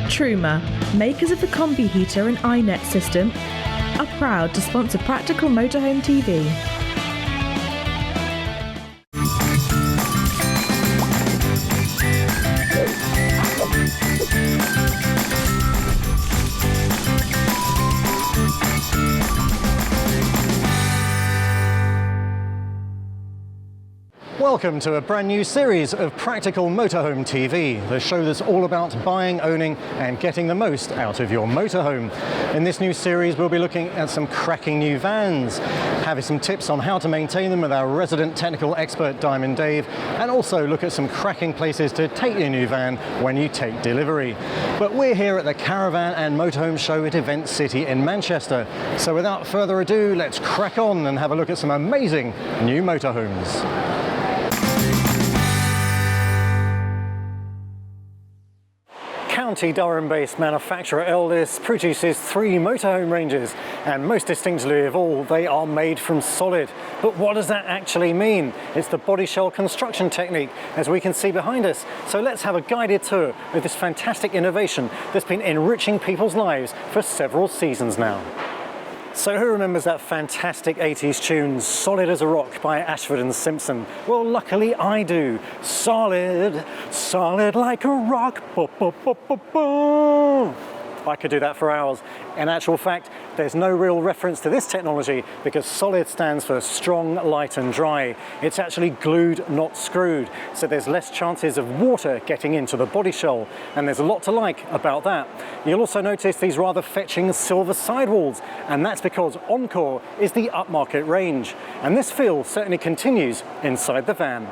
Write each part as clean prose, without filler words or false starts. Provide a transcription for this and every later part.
Truma, makers of the Combi Heater and iNet system, are proud to sponsor Practical Motorhome TV. Welcome to a brand new series of Practical Motorhome TV, the show that's all about buying, owning and getting the most out of your motorhome. In this new series we'll be looking at some cracking new vans, having some tips on how to maintain them with our resident technical expert Diamond Dave, and also look at some cracking places to take your new van when you take delivery. But we're here at the Caravan and Motorhome Show at Event City in Manchester, so without further ado let's crack on and have a look at some amazing new motorhomes. County Durham-based manufacturer Eldis produces 3 motorhome ranges, and most distinctively of all, they are made from solid. But what does that actually mean? It's the body shell construction technique, as we can see behind us. So let's have a guided tour of this fantastic innovation that's been enriching people's lives for several seasons now. So who remembers that fantastic 80s tune, Solid as a Rock by Ashford and Simpson? Well, luckily I do. Solid, solid like a rock. Bo, bo, bo, bo, bo. I could do that for hours. In actual fact, there's no real reference to this technology because solid stands for strong, light and dry. It's actually glued, not screwed, so there's less chances of water getting into the body shell, and there's a lot to like about that. You'll also notice these rather fetching silver sidewalls, and that's because Encore is the upmarket range, and this feel certainly continues inside the van.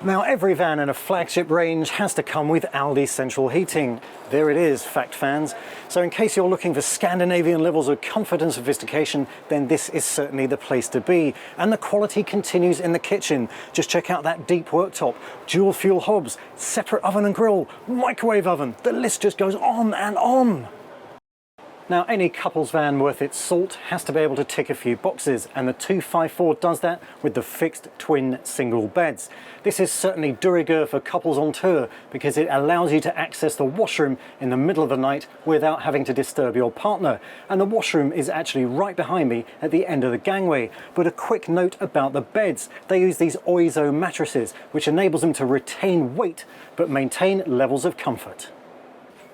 Now, every van in a flagship range has to come with Aldi central heating. There it is, fact fans. So in case you're looking for Scandinavian levels of comfort and sophistication, then this is certainly the place to be. And the quality continues in the kitchen. Just check out that deep worktop, dual fuel hobs, separate oven and grill, microwave oven. The list just goes on and on. Now, any couple's van worth its salt has to be able to tick a few boxes, and the 254 does that with the fixed twin single beds. This is certainly de rigueur for couples on tour because it allows you to access the washroom in the middle of the night without having to disturb your partner. And the washroom is actually right behind me at the end of the gangway. But a quick note about the beds. They use these Oizo mattresses, which enables them to retain weight but maintain levels of comfort.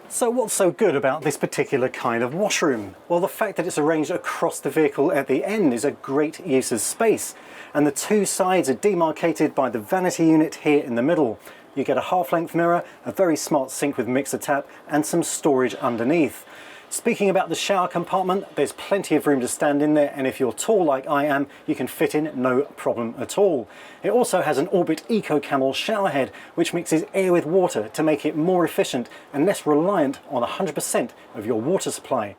So what's so good about this particular kind of washroom? Well, the fact that it's arranged across the vehicle at the end is a great use of space, and the 2 sides are demarcated by the vanity unit here in the middle. You get a half-length mirror, a very smart sink with mixer tap, and some storage underneath. Speaking about the shower compartment, there's plenty of room to stand in there, and if you're tall like I am, you can fit in no problem at all. It also has an Orbit Eco Camel shower head, which mixes air with water to make it more efficient and less reliant on 100% of your water supply.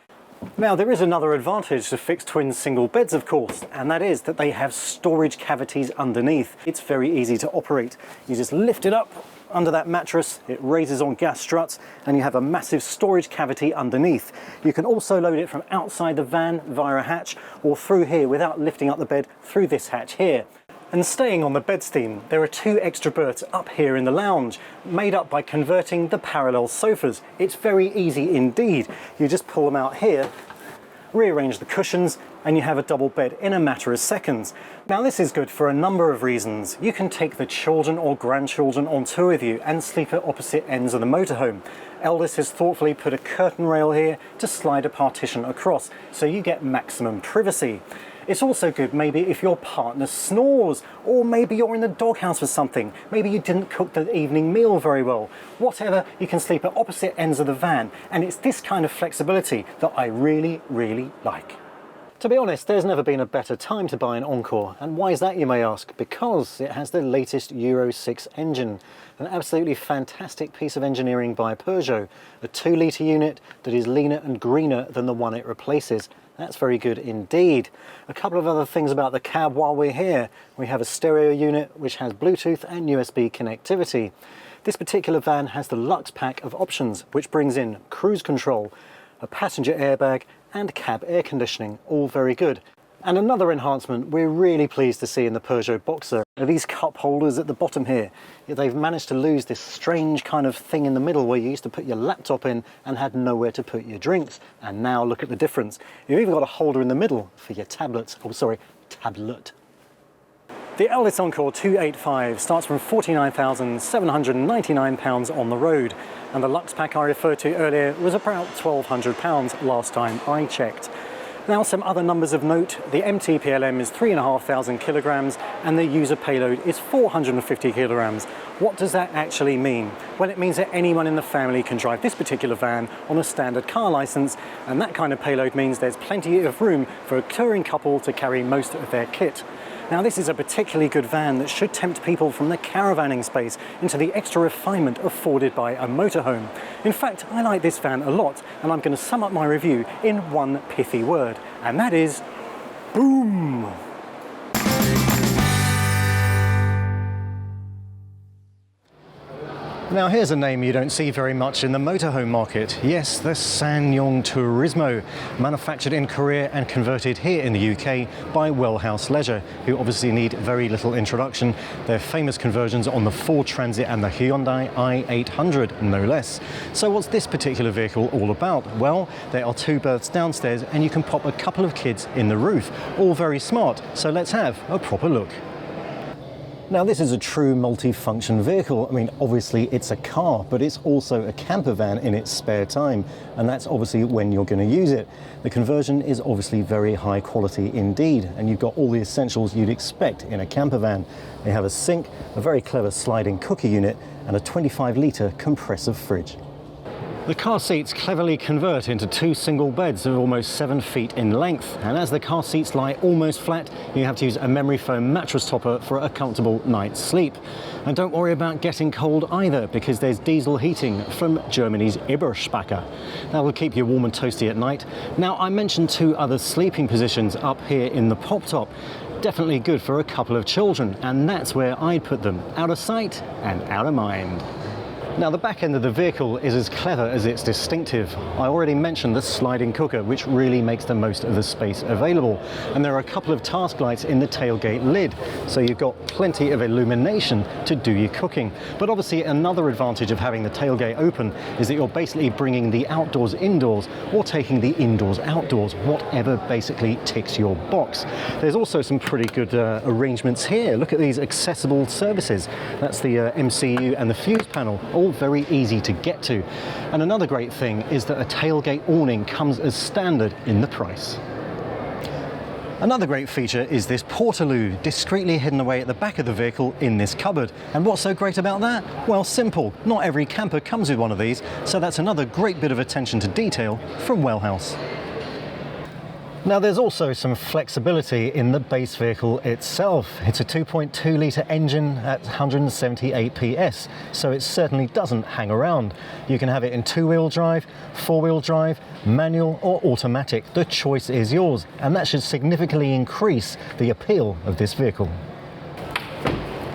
Now, there is another advantage to fixed twin single beds, of course, and that is that they have storage cavities underneath. It's very easy to operate. You just lift it up under that mattress, it raises on gas struts, and you have a massive storage cavity underneath. You can also load it from outside the van via a hatch or through here without lifting up the bed through this hatch here. And staying on the bed theme, there are 2 extra berths up here in the lounge, made up by converting the parallel sofas. It's very easy indeed. You just pull them out here, rearrange the cushions, and you have a double bed in a matter of seconds. Now, this is good for a number of reasons. You can take the children or grandchildren on tour with you and sleep at opposite ends of the motorhome. Eldis has thoughtfully put a curtain rail here to slide a partition across, so you get maximum privacy. It's also good maybe if your partner snores, or maybe you're in the doghouse for something. Maybe you didn't cook the evening meal very well. Whatever, you can sleep at opposite ends of the van, and it's this kind of flexibility that I really, really like. To be honest, there's never been a better time to buy an Encore. And why is that, you may ask? Because it has the latest Euro 6 engine. An absolutely fantastic piece of engineering by Peugeot. A 2-litre unit that is leaner and greener than the one it replaces. That's very good indeed. A couple of other things about the cab while we're here. We have a stereo unit which has Bluetooth and USB connectivity. This particular van has the Lux pack of options, which brings in cruise control, a passenger airbag and cab air conditioning, all very good. And another enhancement we're really pleased to see in the Peugeot Boxer are these cup holders at the bottom here. They've managed to lose this strange kind of thing in the middle where you used to put your laptop in and had nowhere to put your drinks. And now look at the difference. You've even got a holder in the middle for your tablet. The Eldis Encore 285 starts from £49,799 on the road, and the Lux pack I referred to earlier was about £1,200 last time I checked. Now, some other numbers of note: the MTPLM is 3,500 kilograms and the user payload is 450 kilograms. What does that actually mean? Well, it means that anyone in the family can drive this particular van on a standard car license, and that kind of payload means there's plenty of room for a touring couple to carry most of their kit. Now, this is a particularly good van that should tempt people from the caravanning space into the extra refinement afforded by a motorhome. In fact, I like this van a lot, and I'm going to sum up my review in one pithy word, and that is boom! Now, here's a name you don't see very much in the motorhome market. Yes, the SsanYong Turismo, manufactured in Korea and converted here in the UK by Wellhouse Leisure, who obviously need very little introduction. They're famous conversions on the Ford Transit and the Hyundai i800, no less. So what's this particular vehicle all about? Well, there are two berths downstairs and you can pop a couple of kids in the roof. All very smart, so let's have a proper look. Now, this is a true multi-function vehicle. I mean, obviously it's a car, but it's also a camper van in its spare time, and that's obviously when you're going to use it. The conversion is obviously very high quality indeed, and you've got all the essentials you'd expect in a camper van. They have a sink, a very clever sliding cooker unit, and a 25-litre compressive fridge. The car seats cleverly convert into two single beds of almost 7 feet in length, and as the car seats lie almost flat, you have to use a memory foam mattress topper for a comfortable night's sleep. And don't worry about getting cold either, because there's diesel heating from Germany's Eberspacher. That will keep you warm and toasty at night. Now, I mentioned two other sleeping positions up here in the pop top. Definitely good for a couple of children, and that's where I'd put them, out of sight and out of mind. Now, the back end of the vehicle is as clever as it's distinctive. I already mentioned the sliding cooker, which really makes the most of the space available. And there are a couple of task lights in the tailgate lid, so you've got plenty of illumination to do your cooking. But obviously another advantage of having the tailgate open is that you're basically bringing the outdoors indoors or taking the indoors outdoors, whatever basically ticks your box. There's also some pretty good arrangements here. Look at these accessible services. That's the MCU and the fuse panel. All very easy to get to. And another great thing is that a tailgate awning comes as standard in the price. Another great feature is this portaloo, discreetly hidden away at the back of the vehicle in this cupboard. And what's so great about that? Well, simple. Not every camper comes with one of these, so that's another great bit of attention to detail from Wellhouse. Now, there's also some flexibility in the base vehicle itself. It's a 2.2 litre engine at 178 PS, so it certainly doesn't hang around. You can have it in two-wheel drive, four-wheel drive, manual or automatic. The choice is yours, and that should significantly increase the appeal of this vehicle.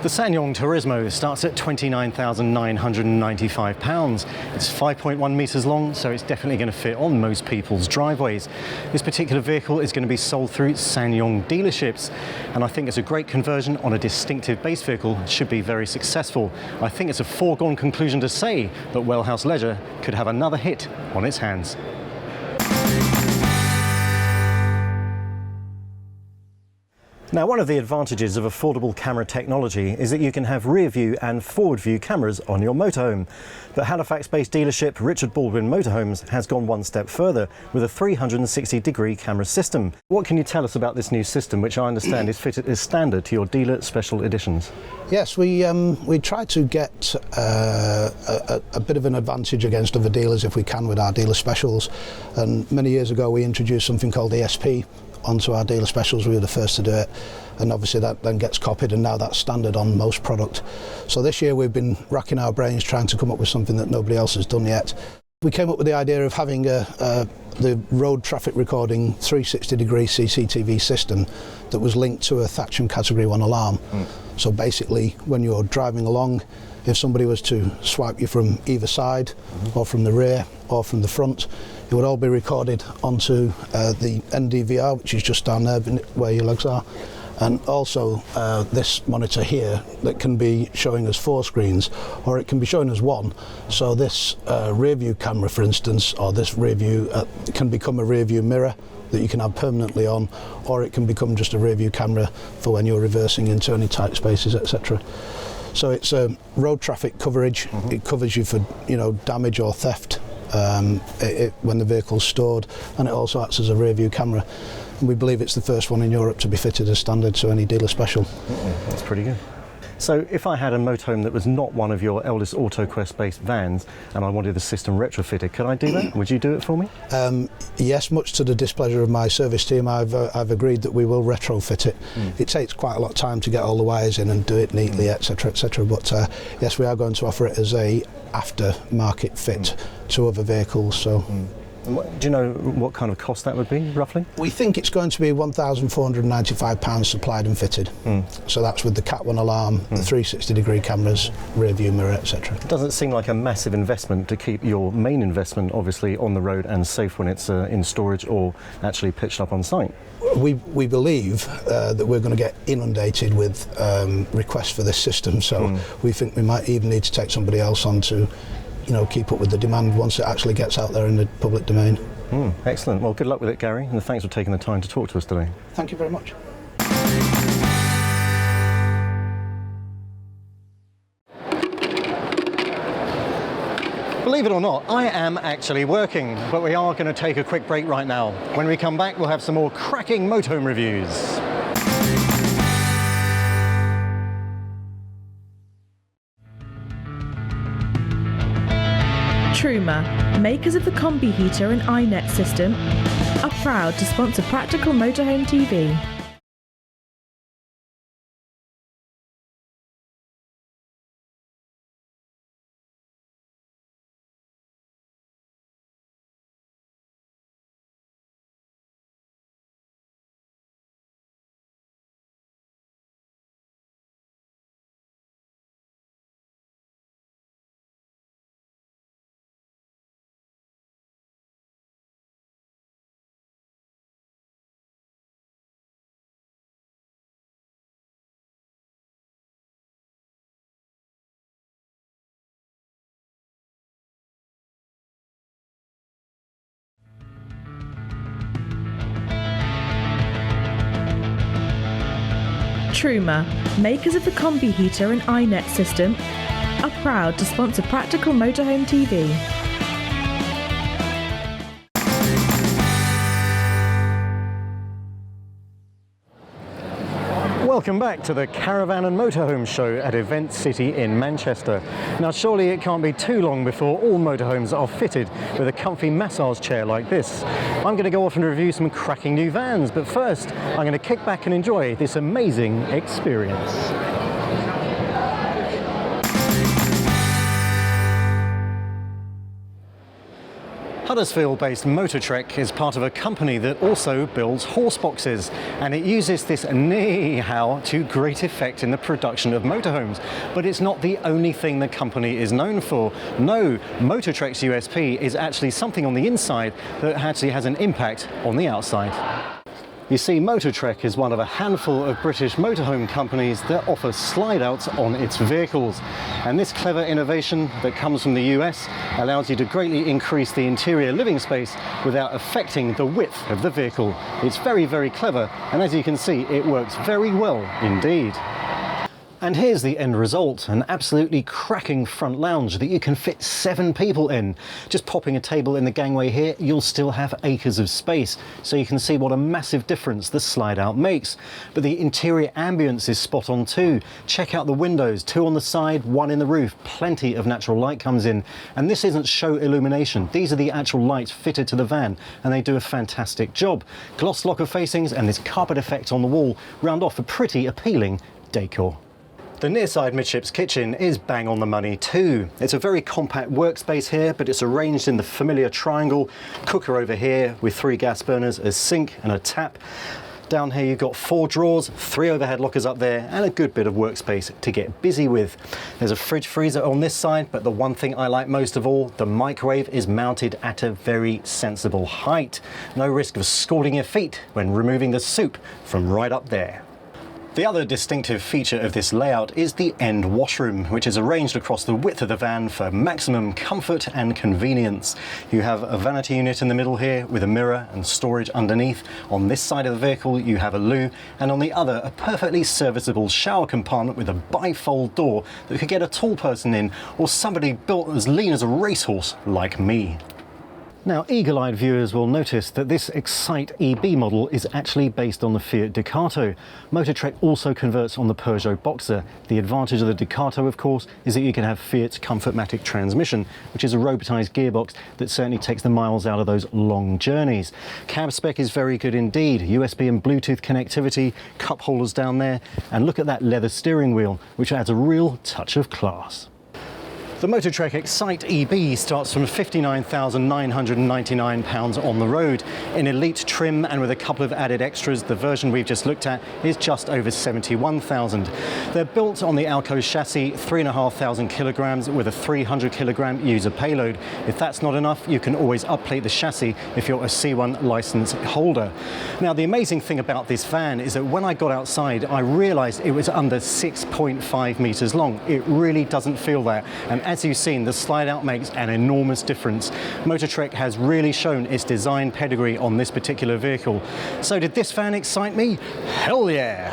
The SsanYong Turismo starts at £29,995. It's 5.1 metres long, so it's definitely going to fit on most people's driveways. This particular vehicle is going to be sold through SsanYong dealerships, and I think it's a great conversion on a distinctive base vehicle. It should be very successful. I think it's a foregone conclusion to say that Wellhouse Leisure could have another hit on its hands. Now, one of the advantages of affordable camera technology is that you can have rear view and forward view cameras on your motorhome. But Halifax-based dealership Richard Baldwin Motorhomes has gone one step further with a 360-degree camera system. What can you tell us about this new system, which I understand is fitted as standard to your dealer special editions? Yes, we try to get a bit of an advantage against other dealers if we can with our dealer specials. And many years ago we introduced something called ESP onto our dealer specials. We were the first to do it, and obviously that then gets copied, and now that's standard on most product. So this year we've been racking our brains trying to come up with something that nobody else has done yet. We came up with the idea of having the road traffic recording 360-degree CCTV system that was linked to a Thatcham Category 1 alarm. So basically, when you're driving along, if somebody was to swipe you from either side, or from the rear, or from the front, it would all be recorded onto the NDVR, which is just down there where your legs are. And also this monitor here that can be showing us 4 screens, or it can be showing us 1. So this rear view camera, for instance, or this rear view can become a rear view mirror that you can have permanently on, or it can become just a rear view camera for when you're reversing into any tight spaces, etc. So it's road traffic coverage. It covers you for damage or theft when the vehicle's stored, and it also acts as a rear view camera. And we believe it's the first one in Europe to be fitted as standard to any dealer special. That's pretty good. So if I had a motorhome that was not one of your Eldis AutoQuest based vans and I wanted the system retrofitted, could I do that? Would you do it for me? Yes, much to the displeasure of my service team, I've agreed that we will retrofit it. It takes quite a lot of time to get all the wires in and do it neatly, etc, etc. But yes, we are going to offer it as a after-market fit to other vehicles. So. Do you know what kind of cost that would be, roughly? We think it's going to be £1,495 supplied and fitted. So that's with the Cat 1 alarm, the 360-degree cameras, rear view mirror, etc. It doesn't seem like a massive investment to keep your main investment, obviously, on the road and safe when it's in storage or actually pitched up on site. We believe that we're going to get inundated with requests for this system, so we think we might even need to take somebody else on to keep up with the demand once it actually gets out there in the public domain. Excellent. Well, good luck with it, Gary, and thanks for taking the time to talk to us today. Thank you very much. Believe it or not, I am actually working, but we are going to take a quick break right now. When we come back, we'll have some more cracking motorhome reviews. Truma, makers of the Combi Heater and iNet system, are proud to sponsor Practical Motorhome TV. Truma, makers of the Combi Heater and iNet system, are proud to sponsor Practical Motorhome TV. Welcome back to the Caravan and Motorhome Show at Event City in Manchester. Now surely it can't be too long before all motorhomes are fitted with a comfy massage chair like this. I'm going to go off and review some cracking new vans, but first I'm going to kick back and enjoy this amazing experience. Huddersfield-based Motortrek is part of a company that also builds horse boxes, and it uses this know-how to great effect in the production of motorhomes. But it's not the only thing the company is known for. No, Motortrek's USP is actually something on the inside that actually has an impact on the outside. You see, Motortrek is one of a handful of British motorhome companies that offer slide-outs on its vehicles. And this clever innovation that comes from the US allows you to greatly increase the interior living space without affecting the width of the vehicle. It's very, very clever, and as you can see, it works very well indeed. And here's the end result, an absolutely cracking front lounge that you can fit 7 people in. Just popping a table in the gangway here, you'll still have acres of space, so you can see what a massive difference the slide out makes. But the interior ambience is spot on too. Check out the windows, 2 on the side, 1 in the roof. Plenty of natural light comes in, and this isn't show illumination. These are the actual lights fitted to the van, and they do a fantastic job. Gloss locker facings and this carpet effect on the wall round off a pretty appealing decor. The near-side midships kitchen is bang on the money too. It's a very compact workspace here, but it's arranged in the familiar triangle. Cooker over here with 3 gas burners, a sink and a tap. Down here you've got 4 drawers, 3 overhead lockers up there, and a good bit of workspace to get busy with. There's a fridge freezer on this side, but the one thing I like most of all, the microwave is mounted at a very sensible height. No risk of scalding your feet when removing the soup from right up there. The other distinctive feature of this layout is the end washroom, which is arranged across the width of the van for maximum comfort and convenience. You have a vanity unit in the middle here with a mirror and storage underneath. On this side of the vehicle you have a loo, and on the other a perfectly serviceable shower compartment with a bifold door that could get a tall person in, or somebody built as lean as a racehorse like me. Now, eagle-eyed viewers will notice that this Excite EB model is actually based on the Fiat Ducato. Motortrek also converts on the Peugeot Boxer. The advantage of the Ducato, of course, is that you can have Fiat's Comfortmatic transmission, which is a robotised gearbox that certainly takes the miles out of those long journeys. Cab spec is very good indeed. USB and Bluetooth connectivity, cup holders down there, and look at that leather steering wheel, which adds a real touch of class. The Motortrek Excite EB starts from £59,999 on the road. In elite trim and with a couple of added extras, the version we've just looked at is just over £71,000. They're built on the Alco chassis, 3,500 kilograms with a 300 kilogram user payload. If that's not enough, you can always upplate the chassis if you're a C1 license holder. Now, the amazing thing about this van is that when I got outside, I realised it was under 6.5 metres long. It really doesn't feel that. And as you've seen, the slide out makes an enormous difference. Motortrek has really shown its design pedigree on this particular vehicle. So did this van excite me? Hell yeah!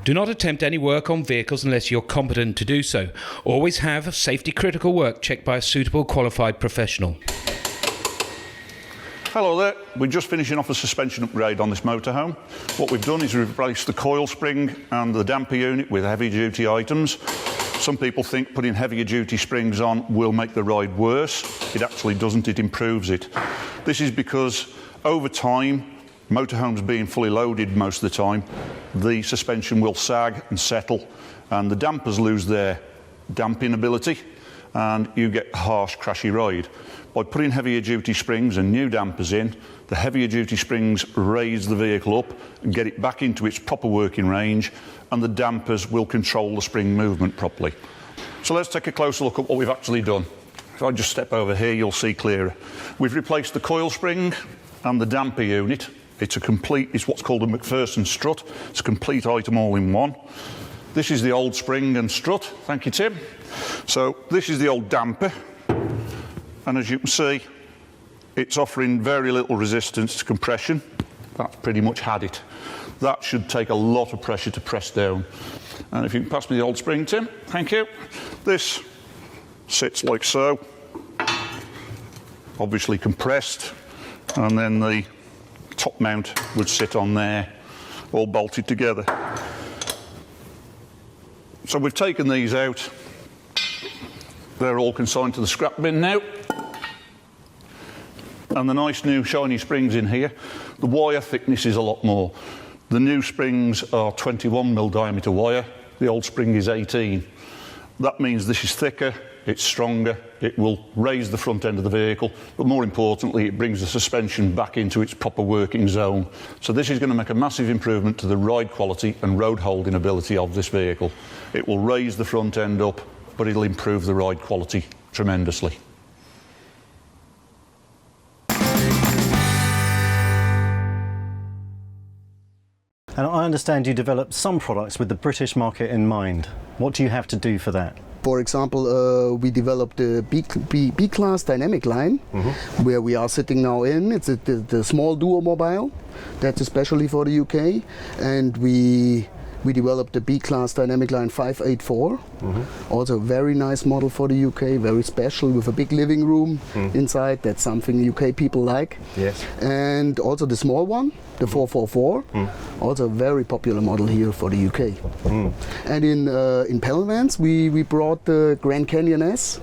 Do not attempt any work on vehicles unless you're competent to do so. Always have safety critical work checked by a suitable qualified professional. Hello there, we're just finishing off a suspension upgrade on this motorhome. What we've done is we've replaced the coil spring and the damper unit with heavy duty items. Some people think putting heavier duty springs on will make the ride worse. It actually doesn't, it improves it. This is because over time, motorhomes being fully loaded most of the time, the suspension will sag and settle and the dampers lose their damping ability and you get a harsh, crashy ride. By putting heavier duty springs and new dampers in, the heavier duty springs raise the vehicle up and get it back into its proper working range, and the dampers will control the spring movement properly. So let's take a closer look at what we've actually done. If I just step over here, you'll see clearer. We've replaced the coil spring and the damper unit. It's what's called a McPherson strut. It's a complete item all in one. This is the old spring and strut. Thank you, Tim. So this is the old damper. And as you can see, it's offering very little resistance to compression. That's pretty much had it. That should take a lot of pressure to press down. And if you can pass me the old spring, Tim, thank you. This sits like so, obviously compressed, and then the top mount would sit on there, all bolted together. So we've taken these out. They're all consigned to the scrap bin now. And the nice new shiny springs in here, the wire thickness is a lot more. The new springs are 21mm diameter wire, the old spring is 18. That means this is thicker, it's stronger, it will raise the front end of the vehicle, but more importantly, it brings the suspension back into its proper working zone. So this is going to make a massive improvement to the ride quality and road holding ability of this vehicle. It will raise the front end up, but it'll improve the ride quality tremendously. And I understand you develop some products with the British market in mind. What do you have to do for that? For example, we developed the B-Class dynamic line, where we are sitting now in. It's the small duo mobile. That's especially for the UK. And we developed the B-Class dynamic line 584. Also a very nice model for the UK, very special with a big living room inside. That's something UK people like. Yes. And also the small one, the 444, also a very popular model here for the UK. And in pedal vans, we brought the Grand Canyon S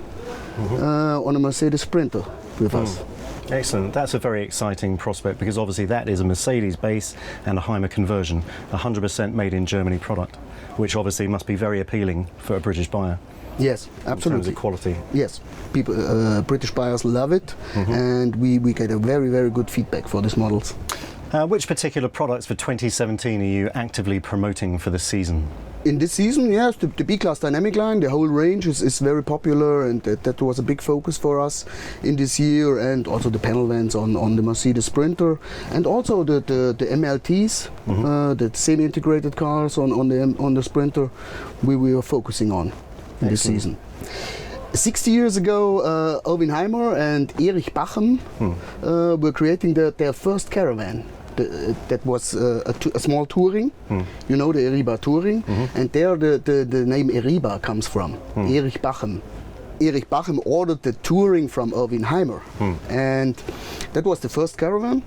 on a Mercedes Sprinter with us. Excellent. That's a very exciting prospect because obviously that is a Mercedes base and a Hymer conversion, 100% made in Germany product, which obviously must be very appealing for a British buyer. Yes, in terms absolutely. of quality. Yes, people, British buyers love it, and we get a very, very good feedback for these models. Which particular products for 2017 are you actively promoting for this season? In this season, yes, the B-Class Dynamic line, the whole range is very popular, and that was a big focus for us in this year, and also the panel vans on the Mercedes Sprinter, and also the MLTs, the semi-integrated cars on the Sprinter, we are focusing on in this season. 60 years ago, Erwin Heimer and Erich Bachem were creating their first caravan. That was a small touring, you know, the Eriba touring, and there the name Eriba comes from, Erich Bachem. Erich Bachem ordered the touring from Erwin Heimer, and that was the first caravan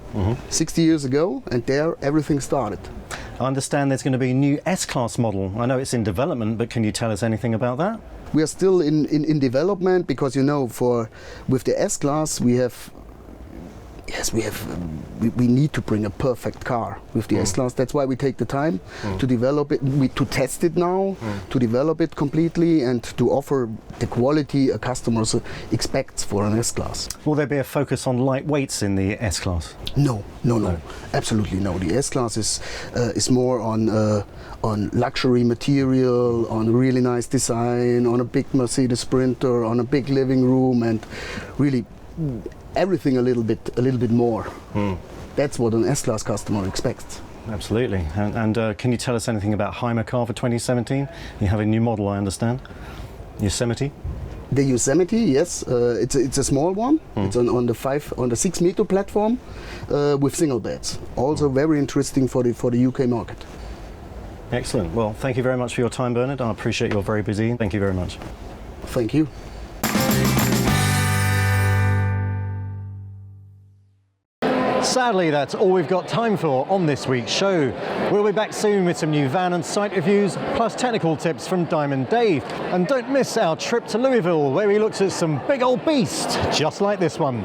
60 years ago, and there everything started. I understand there's going to be a new S-Class model. I know it's in development, but can you tell us anything about that? We are still in development, because, you know, with the S-Class we need to bring a perfect car with the S-Class. That's why we take the time to develop it, to test it now, to develop it completely, and to offer the quality a customer expects for an S-Class. Will there be a focus on lightweights in the S-Class? No, absolutely no. The S-Class is more on luxury material, on really nice design, on a big Mercedes Sprinter, on a big living room, and really everything a little bit more. That's what an S-Class customer expects. Absolutely. And can you tell us anything about Heimer car for 2017? You have a new model, I understand. Yosemite. The Yosemite, yes, it's a small one. It's on the 6 meter platform with single beds. Also very interesting for the UK market. Excellent. Well, thank you very much for your time, Bernard. I appreciate you're very busy. Thank you very much. Thank you. Sadly, that's all we've got time for on this week's show. We'll be back soon with some new van and site reviews, plus technical tips from Diamond Dave. And don't miss our trip to Louisville, where he looks at some big old beasts, just like this one.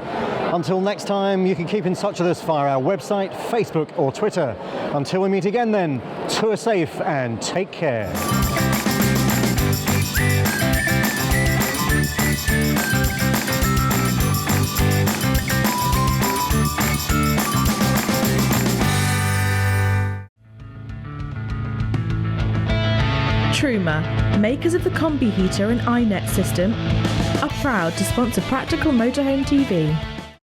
Until next time, you can keep in touch with us via our website, Facebook or Twitter. Until we meet again then, tour safe and take care. Truma, makers of the combi heater and iNet system, are proud to sponsor Practical Motorhome TV.